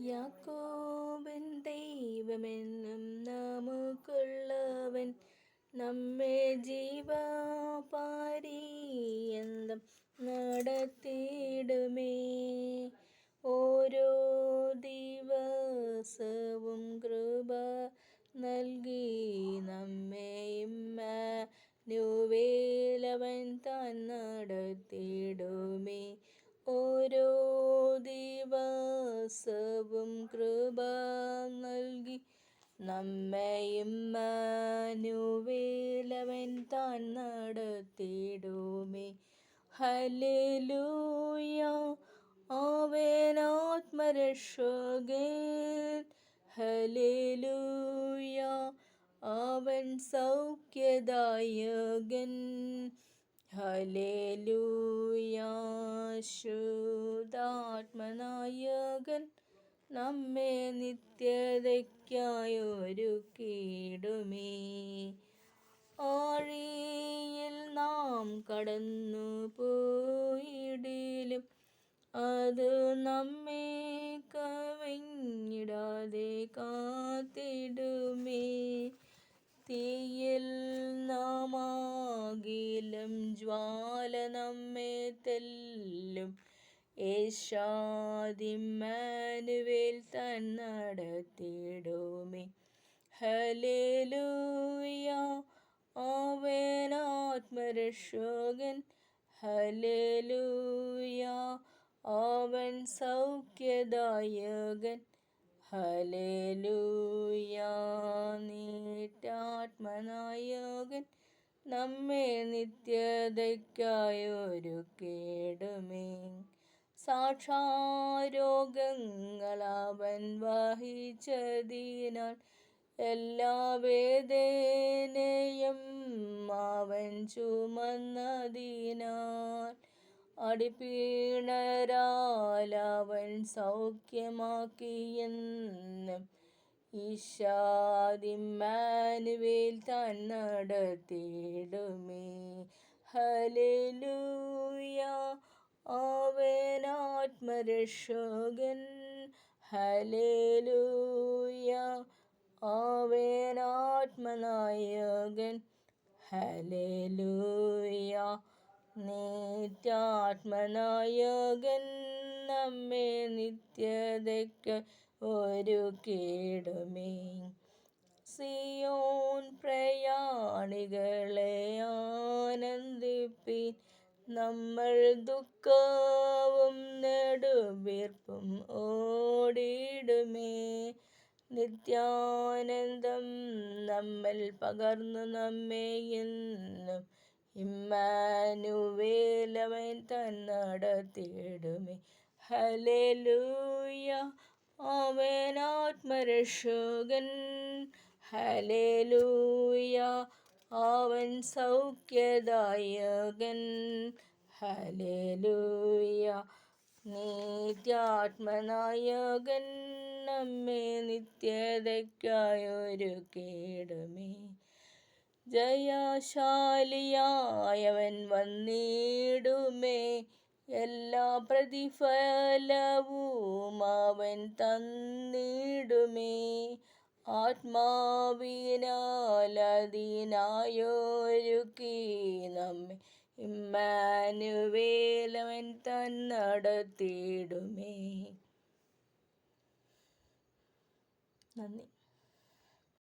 യാക്കോബൻ ദൈവമെന്നും നമുക്കുള്ളവൻ, നമ്മെ ജീവപര്യന്തം നടത്തിയിടുമേ. ഓരോ ദിവസവും കൃപ നൽകി നമ്മെ ഇമ്മാനുവേലവൻ താൻ നടത്തിയിടുമേ. ഓരോ ദിവസവും കൃപ നൽകി നമ്മെ ഇമ്മാനുവേലവൻ താൻ നടത്തിയിടുമേ. ഹല്ലേലൂയ, അവൻ ആത്മരക്ഷകൻ. ഹല്ലേലൂയ, അവൻ സൗഖ്യദായകൻ. ഹല്ലേലൂയ, ശുദ്ധാത്മനായകൻ നമ്മെ നിത്യതയ്ക്കായി ഒരുക്കിയിടുമേ. ആഴിയിൽ നാം കടന്നു പോയിടിലും അത് നമ്മെ കവിഞ്ഞിടാതെ കാത്തിടുമേ. തീയിൽ നാമാകിലും ജ്വാല നമ്മെ തെല്ലും യേശാദിമ്മാനുവേൽ താൻ നടത്തിയിടുമേ. ഹല്ലേലൂയ, അവൻ ആത്മരക്ഷകൻ. ഹല്ലേലൂയ, അവൻ സൗഖ്യദായകൻ. ഹല്ലേലൂയ, നിത്യാത്മനായകൻ നമ്മെ നിത്യതയ്ക്കായി ഒരുക്കിയിടുമേ. സാക്ഷാരോഗങ്ങൾ അവൻ വഹിച്ചതിനാൽ എല്ലാ വേദനയും അവൻ ചുമന്നതിനാൽ അടിപ്പിണരാൽ അവൻ സൗഖ്യമാക്കിയെന്നും ഈശാദിമ്മാനുവേൽ താൻ നടത്തിയിടുമേ. ഹല്ലേലൂയ, അവൻ ആത്മരക്ഷകൻ. ഹല്ലേലൂയ, അവൻ ആത്മനായകൻ. ഹല്ലേലൂയ, നിത്യാത്മനായകൻ നമ്മെ നിത്യതയ്ക്ക് ഒരുക്കിയിടുമേ. സിയോൻ പ്രയാണികളെ ആനന്ദിപ്പിൻ, നമ്മൾ ദുഃഖവും നെടുവീർപ്പും ഓടിയിടുമേ. നിത്യാനന്ദം നമ്മിൽ പകർന്നു നമ്മെ എന്നും ഇമ്മാനുവേലവൻ താൻ നടത്തിയിടുമേ. ഹല്ലേലൂയ, അവൻ ആത്മരക്ഷകൻ. ഹല്ലേലൂയ, അവൻ സൗഖ്യദായകൻ. ഹല്ലേലൂയ, നിത്യാത്മനായകൻ നമ്മെ നിത്യതയ്ക്കായി ഒരുക്കിയിടുമേ. ജയശാലിയായവൻ വന്നിടുമേ, എല്ലാ പ്രതിഫലവും അവൻ തന്നിടുമേ. ആത്മാവിനാൽ അതിനായൊരുക്കി നമ്മെ ഇമ്മാനുവേലവൻ താൻ നടത്തിയിടുമേ. നന്ദി.